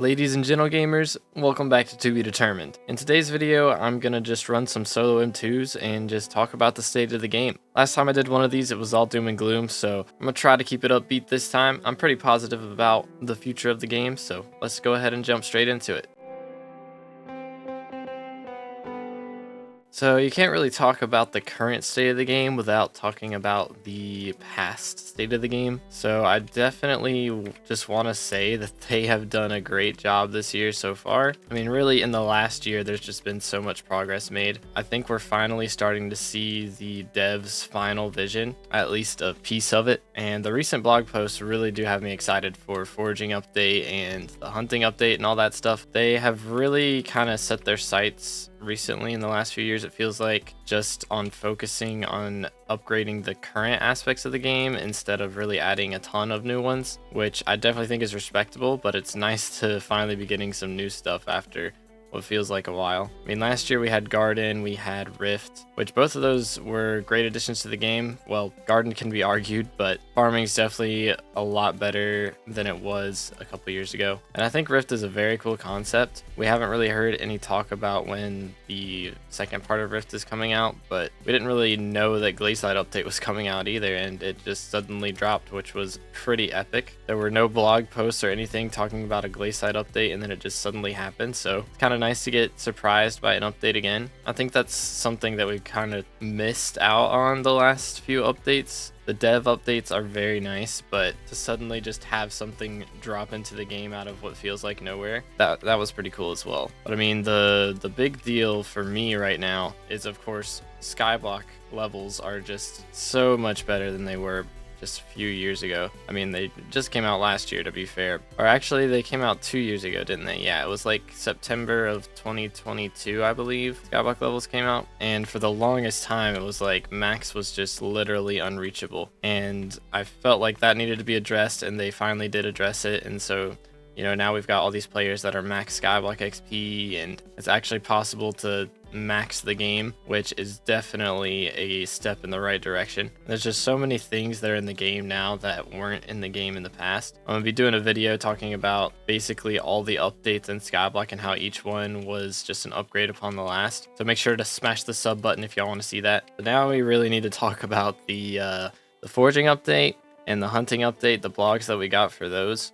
Ladies and gentle gamers, welcome back to Be Determined. In today's video, I'm gonna just run some solo M2s and just talk about the state of the game. Last time I did one of these, it was all doom and gloom, so I'm gonna try to keep it upbeat this time. I'm pretty positive about the future of the game, so let's go ahead and jump straight into it. So you can't really talk about the current state of the game without talking about the past state of the game. So I definitely just want to say that they have done a great job this year so far. I mean, really in the last year, there's just been so much progress made. I think we're finally starting to see the devs' final vision, at least a piece of it. And the recent blog posts really do have me excited for foraging update and the hunting update and all that stuff. They have really kind of set their sights recently in the last few years, it feels like, just on focusing on upgrading the current aspects of the game instead of really adding a ton of new ones, which I definitely think is respectable, but it's nice to finally be getting some new stuff after what feels like a while. I mean, last year we had Garden, we had Rift, which both of those were great additions to the game. Well, Garden can be argued, but farming's definitely a lot better than it was a couple years ago. And I think Rift is a very cool concept. We haven't really heard any talk about when the second part of Rift is coming out, but we didn't really know that Glacide update was coming out either, and it just suddenly dropped, which was pretty epic. There were no blog posts or anything talking about a Glacide update, and then it just suddenly happened, so it's kind of nice to get surprised by an update again. I think that's something that we've kind of missed out on the last few updates. The dev updates are very nice, but to suddenly just have something drop into the game out of what feels like nowhere, that was pretty cool as well. But I mean, the big deal for me right now is, of course, SkyBlock levels are just so much better than they were just a few years ago. I mean, they just came out last year, to be fair. Or actually, they came out 2 years ago, didn't they? Yeah, it was like September of 2022, I believe, Skyblock levels came out. And for the longest time, it was like max was just literally unreachable. And I felt like that needed to be addressed, and they finally did address it. And so, you know, now we've got all these players that are max Skyblock XP, and it's actually possible to max the game, which is definitely a step in the right direction. There's just so many things that are in the game now that weren't in the game in the past. I'm gonna be doing a video talking about basically all the updates in Skyblock and how each one was just an upgrade upon the last. So make sure to smash the sub button if y'all want to see that. But now we really need to talk about the foraging update and the hunting update. The blogs that we got for those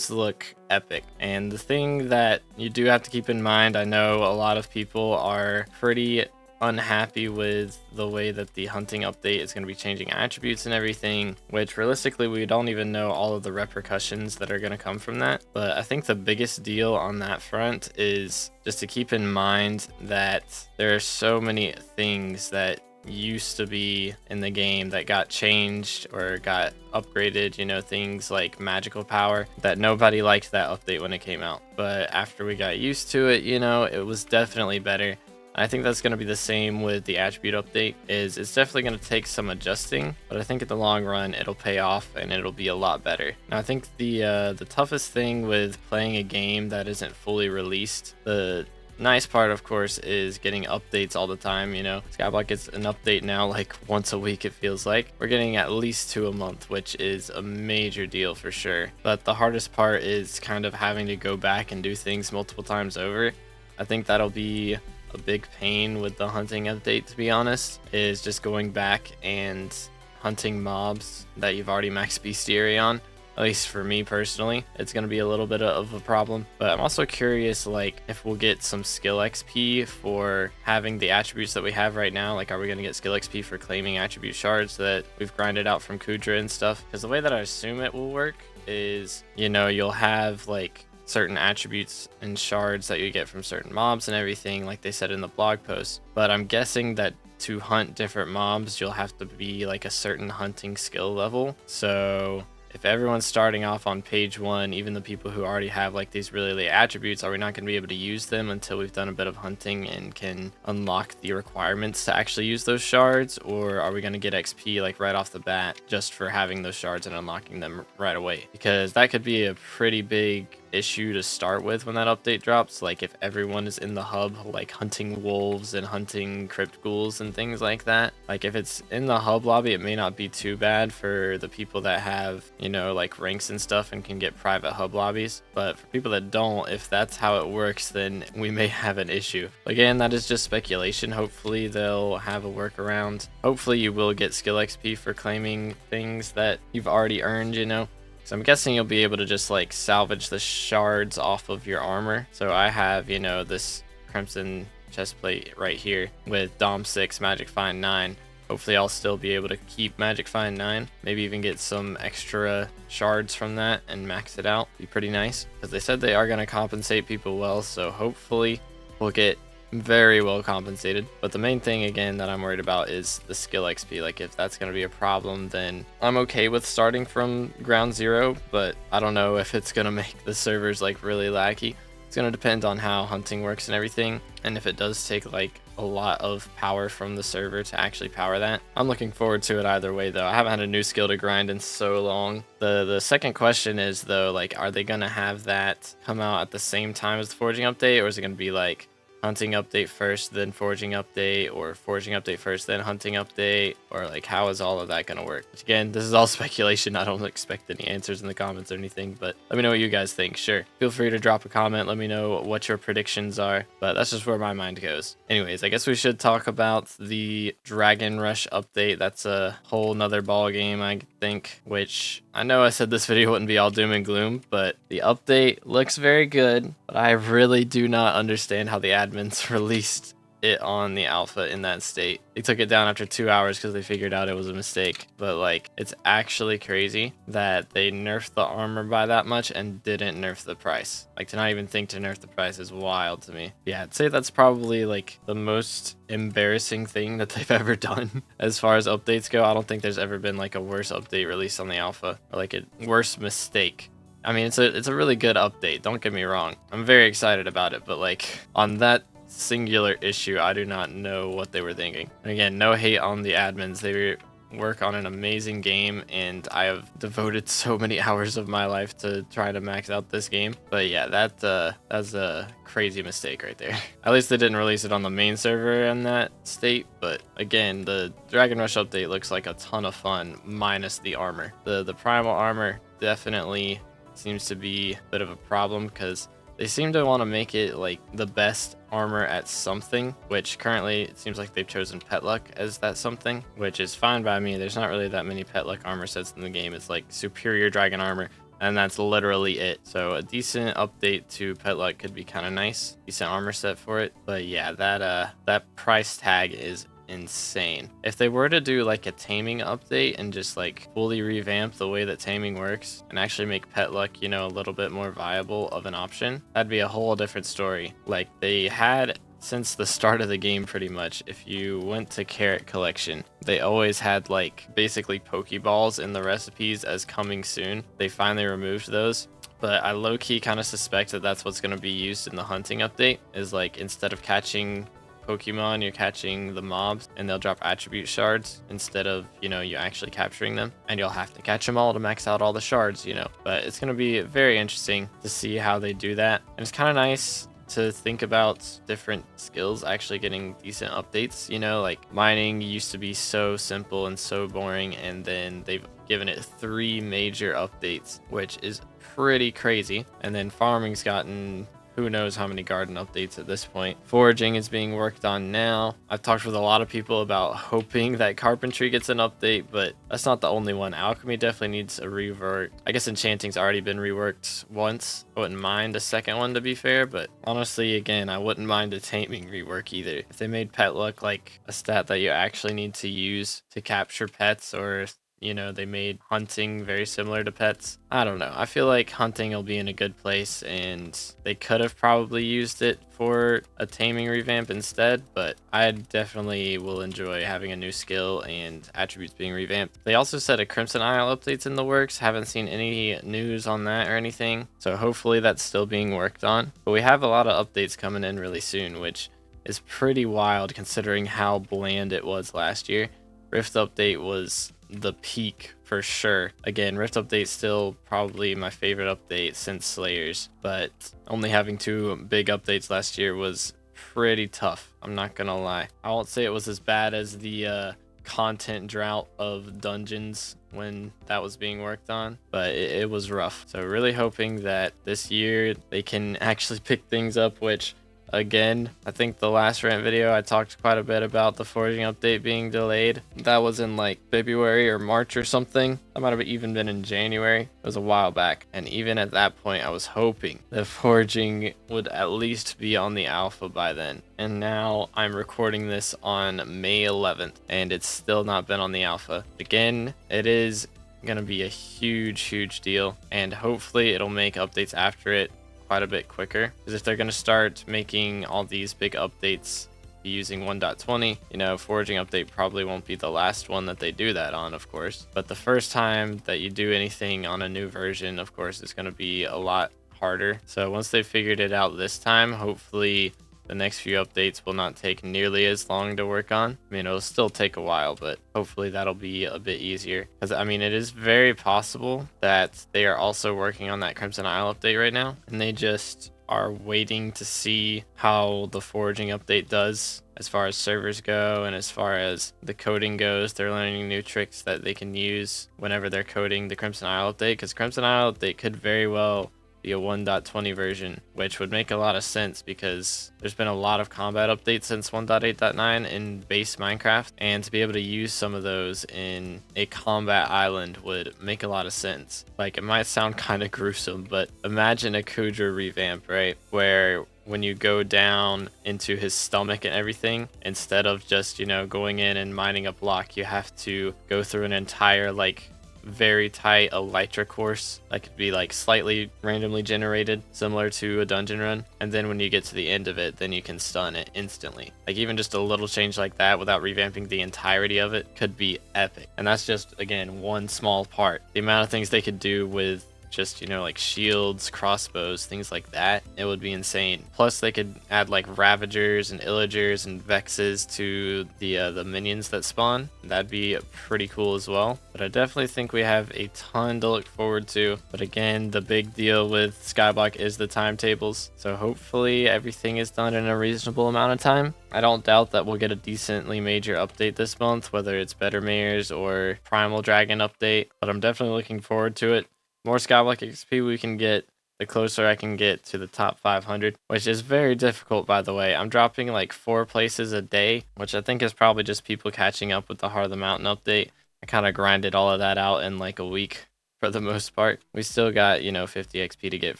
look epic. And the thing that you do have to keep in mind, I know a lot of people are pretty unhappy with the way that the hunting update is going to be changing attributes and everything, which realistically we don't even know all of the repercussions that are going to come from that. But I think the biggest deal on that front is just to keep in mind that there are so many things that used to be in the game that got changed or got upgraded, you know, things like magical power, that nobody liked that update when it came out. But after we got used to it, you know, it was definitely better. I think that's going to be the same with the attribute update. It's definitely going to take some adjusting, but I think in the long run it'll pay off and it'll be a lot better. Now, I think the toughest thing with playing a game that isn't fully released, the nice part, of course, is getting updates all the time. You know, Skyblock gets an update now like once a week, it feels like. We're getting at least 2 a month, which is a major deal for sure. But the hardest part is kind of having to go back and do things multiple times over. I think that'll be a big pain with the hunting update, to be honest, is just going back and hunting mobs that you've already maxed bestiary on. At least for me personally, it's going to be a little bit of a problem. But I'm also curious, like, if we'll get some skill XP for having the attributes that we have right now. Like, are we going to get skill XP for claiming attribute shards that we've grinded out from Kudra and stuff? Because the way that I assume it will work is, you know, you'll have like certain attributes and shards that you get from certain mobs and everything, like they said in the blog post. But I'm guessing that to hunt different mobs, you'll have to be like a certain hunting skill level. So if everyone's starting off on page 1, even the people who already have like these really late attributes, are we not going to be able to use them until we've done a bit of hunting and can unlock the requirements to actually use those shards? Or are we going to get XP like right off the bat just for having those shards and unlocking them right away? Because that could be a pretty big issue to start with when that update drops. Like if everyone is in the hub, like hunting wolves and hunting crypt ghouls and things like that. Like if it's in the hub lobby, it may not be too bad for the people that have, you know, like ranks and stuff and can get private hub lobbies. But for people that don't, if that's how it works, then we may have an issue. Again, that is just speculation. Hopefully they'll have a workaround. Hopefully you will get skill XP for claiming things that you've already earned, you know. So I'm guessing you'll be able to just like salvage the shards off of your armor. So I have, you know, this crimson chestplate right here with Dom 6, Magic Find 9. Hopefully I'll still be able to keep Magic Find 9. Maybe even get some extra shards from that and max it out. Be pretty nice. Because they said they are going to compensate people well. So hopefully we'll get very well compensated. But the main thing again that I'm worried about is the skill XP. Like if that's going to be a problem, then I'm okay with starting from ground zero, but I don't know if it's going to make the servers like really laggy. It's going to depend on how hunting works and everything, and if it does take like a lot of power from the server to actually power that. I'm looking forward to it either way though. I haven't had a new skill to grind in so long. The second question is though, like, are they going to have that come out at the same time as the forging update, or is it going to be like hunting update first, then forging update, or forging update first, then hunting update, or like how is all of that going to work? Which again, this is all speculation. I don't expect any answers in the comments or anything, but let me know what you guys think. Sure, feel free to drop a comment. Let me know what your predictions are, but that's just where my mind goes. Anyways, I guess we should talk about the Dragon Rush update. That's a whole nother ball game, I think, which I know I said this video wouldn't be all doom and gloom, but the update looks very good, but I really do not understand how the admins released it on the alpha in that state. They took it down after 2 hours because they figured out it was a mistake. But like, it's actually crazy that they nerfed the armor by that much and didn't nerf the price. Like, to not even think to nerf the price is wild to me. Yeah, I'd say that's probably like the most embarrassing thing that they've ever done as far as updates go. I don't think there's ever been like a worse update released on the alpha, or like a worse mistake. I mean, it's a really good update, don't get me wrong. I'm very excited about it, but like on that singular issue, I do not know what they were thinking. And again, no hate on the admins. They work on an amazing game, and I have devoted so many hours of my life to try to max out this game. But yeah, that's a crazy mistake right there. At least they didn't release it on the main server in that state. But again, the Dragon Rush update looks like a ton of fun, minus the armor. The primal armor definitely seems to be a bit of a problem, because they seem to want to make it like the best armor at something, which currently it seems like they've chosen pet luck as that something, which is fine by me. There's not really that many pet luck armor sets in the game. It's like superior dragon armor, and that's literally it. So a decent update to pet luck could be kind of nice, decent armor set for it. But yeah, that price tag is insane. If they were to do like a taming update and just like fully revamp the way that taming works and actually make pet luck, you know, a little bit more viable of an option, that'd be a whole different story. Like they had since the start of the game pretty much. If you went to Carrot Collection, they always had like basically Pokeballs in the recipes as coming soon. They finally removed those. But I low-key kind of suspect that that's what's going to be used in the hunting update, is like instead of catching Pokemon, you're catching the mobs, and they'll drop attribute shards instead of, you know, you actually capturing them, and you'll have to catch them all to max out all the shards, you know. But it's going to be very interesting to see how they do that, and it's kind of nice to think about different skills actually getting decent updates. You know, like mining used to be so simple and so boring, and then they've given it 3 major updates, which is pretty crazy. And then farming's gotten who knows how many garden updates at this point. Foraging is being worked on now. I've talked with a lot of people about hoping that carpentry gets an update, but that's not the only one. Alchemy definitely needs a rework. I guess enchanting's already been reworked once. I wouldn't mind a second one, to be fair, but honestly, again, I wouldn't mind a taming rework either. If they made pet luck like a stat that you actually need to use to capture pets, or you know, they made hunting very similar to pets. I don't know. I feel like hunting will be in a good place, and they could have probably used it for a taming revamp instead, but I definitely will enjoy having a new skill and attributes being revamped. They also said a Crimson Isle update's in the works. Haven't seen any news on that or anything, so hopefully that's still being worked on. But we have a lot of updates coming in really soon, which is pretty wild considering how bland it was last year. Rift update was the peak for sure. Again, Rift update still probably my favorite update since Slayers, but only having 2 big updates last year was pretty tough. I'm not gonna lie. I won't say it was as bad as the content drought of dungeons when that was being worked on, but it was rough. So really hoping that this year they can actually pick things up, which again, I think the last rant video I talked quite a bit about the forging update being delayed. That was in like February or March or something. That might have even been in January. It was a while back. And even at that point, I was hoping the forging would at least be on the alpha by then. And now I'm recording this on May 11th and it's still not been on the alpha. Again, it is gonna be a huge deal, and hopefully it'll make updates after it quite a bit quicker, because if they're going to start making all these big updates using 1.20, you know, forging update probably won't be the last one that they do that on, of course, but the first time that you do anything on a new version, of course, is going to be a lot harder. So once they figured it out this time, hopefully the next few updates will not take nearly as long to work on. I mean, it'll still take a while, but hopefully that'll be a bit easier. Because, I mean, it is very possible that they are also working on that Crimson Isle update right now, and they just are waiting to see how the forging update does as far as servers go and as far as the coding goes. They're learning new tricks that they can use whenever they're coding the Crimson Isle update, because Crimson Isle update could very well be a 1.20 version, which would make a lot of sense because there's been a lot of combat updates since 1.8.9 in base Minecraft, and to be able to use some of those in a combat island would make a lot of sense. Like, it might sound kind of gruesome, but imagine a Kudra revamp, right? Where when you go down into his stomach and everything, instead of just, you know, going in and mining a block, you have to go through an entire, like, very tight elytra course that could be like slightly randomly generated, similar to a dungeon run, and then when you get to the end of it, then you can stun it instantly. Like, even just a little change like that without revamping the entirety of it could be epic. And that's just, again, one small part. The amount of things they could do with just, you know, like shields, crossbows, things like that, it would be insane. Plus they could add like ravagers and illagers and vexes to the minions that spawn. That'd be pretty cool as well. But I definitely think we have a ton to look forward to. But again, the big deal with SkyBlock is the timetables, so hopefully everything is done in a reasonable amount of time. I don't doubt that we'll get a decently major update this month, whether it's Better Mares or Primal Dragon update, but I'm definitely looking forward to it. More SkyBlock XP we can get, the closer I can get to the top 500, which is very difficult, by the way. I'm dropping like 4 places a day, which I think is probably just people catching up with the Heart of the Mountain update. I kind of grinded all of that out in like a week for the most part. We still got, you know, 50 XP to get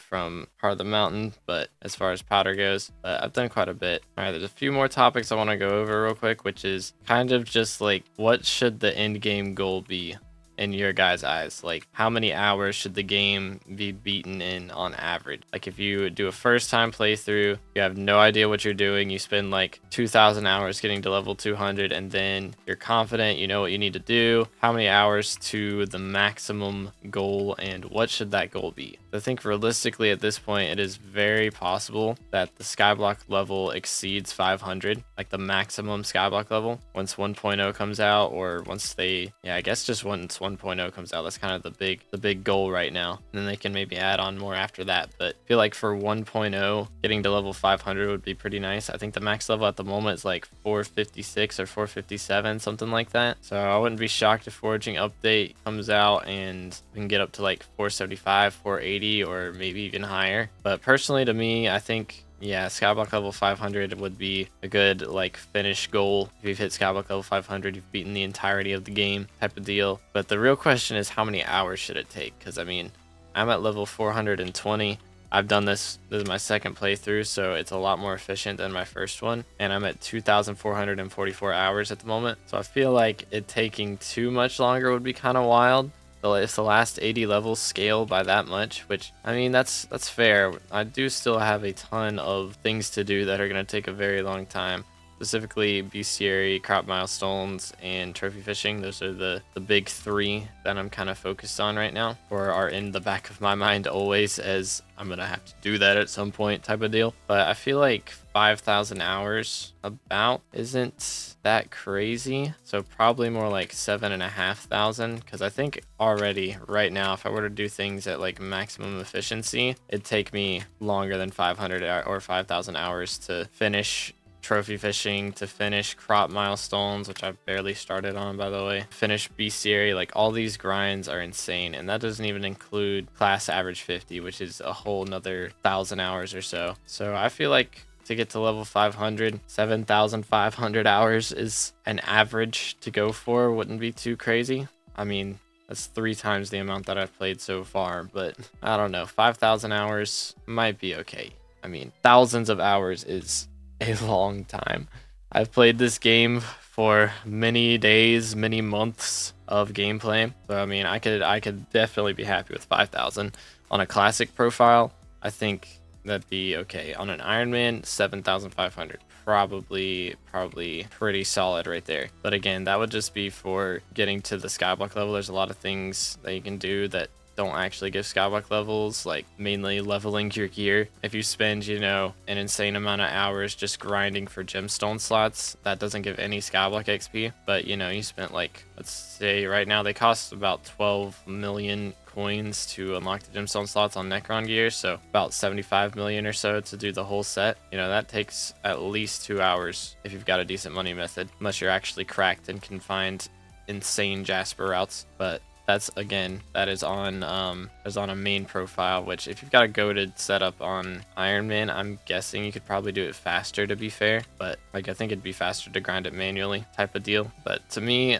from Heart of the Mountain, but as far as powder goes, I've done quite a bit. All right, there's a few more topics I want to go over real quick, which is kind of just like, what should the end game goal be in your guys' eyes? Like, how many hours should the game be beaten in on average? Like, if you do a first time playthrough, you have no idea what you're doing, you spend like 2,000 hours getting to level 200, and then you're confident, you know what you need to do, how many hours to the maximum goal, and what should that goal be? I think realistically at this point, it is very possible that the SkyBlock level exceeds 500, like the maximum SkyBlock level, once 1.0 comes out, or once they, yeah, I guess just once 1.0 comes out. That's kind of the big goal right now, and then they can maybe add on more after that. But I feel like for 1.0, getting to level 500 would be pretty nice. I think the max level at the moment is like 456 or 457, something like that. So I wouldn't be shocked if forging update comes out and we can get up to like 475, 480, or maybe even higher. But personally, to me, I think, yeah, SkyBlock level 500 would be a good like finish goal. If you've hit SkyBlock level 500, you've beaten the entirety of the game type of deal. But the real question is, how many hours should it take? Because I mean, I'm at level 420. I've done this is my second playthrough, so it's a lot more efficient than my first one, and I'm at 2,444 hours at the moment. So I feel like it taking too much longer would be kind of wild. If the last 80 levels scale by that much, which, I mean, that's fair. I do still have a ton of things to do that are going to take a very long time. specifically bestiary, crop milestones, and trophy fishing. Those are the big three that I'm kind of focused on right now, or are in the back of my mind always, as I'm gonna have to do that at some point type of deal. But I feel like 5,000 hours about isn't that crazy, so probably more like 7,500, because I think already right now, if I were to do things at like maximum efficiency, it'd take me longer than 500 or 5,000 hours to finish trophy fishing, to finish crop milestones, which I've barely started on, by the way, finish bestiary. Like, all these grinds are insane, and that doesn't even include class average 50, which is a whole nother 1,000 hours or so. So I feel like to get to level 500, 7,500 hours is an average to go for. Wouldn't be too crazy. I mean, that's 3 times the amount that I've played so far, but I don't know, 5,000 hours might be okay. I mean, thousands of hours is a long time. I've played this game for many days, many months of gameplay. So I mean, I could definitely be happy with 5,000 on a classic profile. I think that'd be okay. On an Ironman, 7,500. Probably pretty solid right there. But again, that would just be for getting to the skyblock level. There's a lot of things that you can do that don't actually give skyblock levels, like mainly leveling your gear. If you spend, you know, an insane amount of hours just grinding for gemstone slots, that doesn't give any skyblock XP. But you know, you spent, like, let's say right now they cost about 12 million coins to unlock the gemstone slots on Necron gear, so about 75 million or so to do the whole set. You know, that takes at least 2 hours if you've got a decent money method, unless you're actually cracked and can find insane Jasper routes. But that's, again, that is on a main profile, which if you've got a goated setup on Ironman, I'm guessing you could probably do it faster, to be fair. But like, I think it'd be faster to grind it manually type of deal. But to me,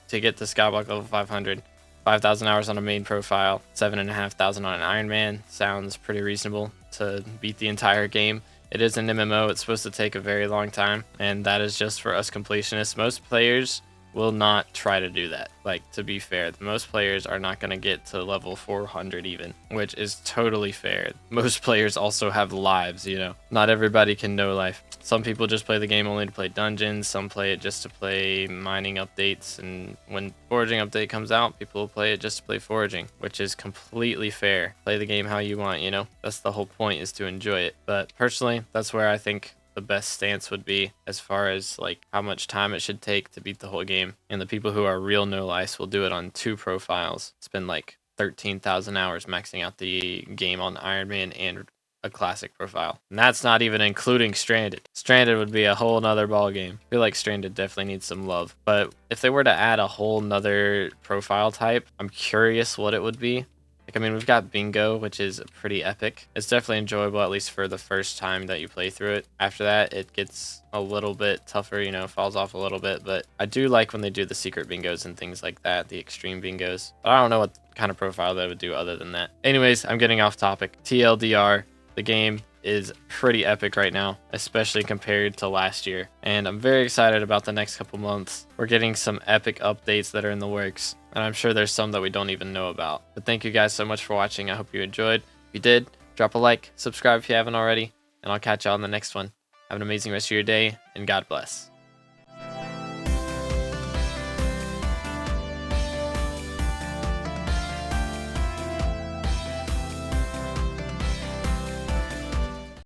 to get to skyblock level 500, 5,000 hours on a main profile, 7,500 on an Ironman sounds pretty reasonable to beat the entire game. It is an MMO. It's supposed to take a very long time, and that is just for us completionists. Most players will not try to do that. Like, to be fair, most players are not going to get to level 400 even, which is totally fair. Most players also have lives, you know. Not everybody can know life. Some people just play the game only to play dungeons. Some play it just to play mining updates, and when foraging update comes out, people will play it just to play foraging, which is completely fair. Play the game how you want, you know. That's the whole point, is to enjoy it. But personally, that's where I think the best stance would be, as far as like how much time it should take to beat the whole game. And the people who are real no lice will do it on 2 profiles, spend like 13,000 hours maxing out the game on Ironman and a classic profile. And that's not even including Stranded. Stranded would be a whole nother ball game. I feel like Stranded definitely needs some love. But if they were to add a whole nother profile type, I'm curious what it would be. Like, I mean, we've got bingo, which is pretty epic. It's definitely enjoyable, at least for the first time that you play through it. After that, it gets a little bit tougher, you know, falls off a little bit. But I do like when they do the secret bingos and things like that, the extreme bingos. But I don't know what kind of profile they would do other than that. Anyways, I'm getting off topic. TLDR, the game is pretty epic right now, especially compared to last year. And I'm very excited about the next couple months. We're getting some epic updates that are in the works, and I'm sure there's some that we don't even know about. But thank you guys so much for watching. I hope you enjoyed. If you did, drop a like, subscribe if you haven't already, and I'll catch you on the next one. Have an amazing rest of your day, and God bless.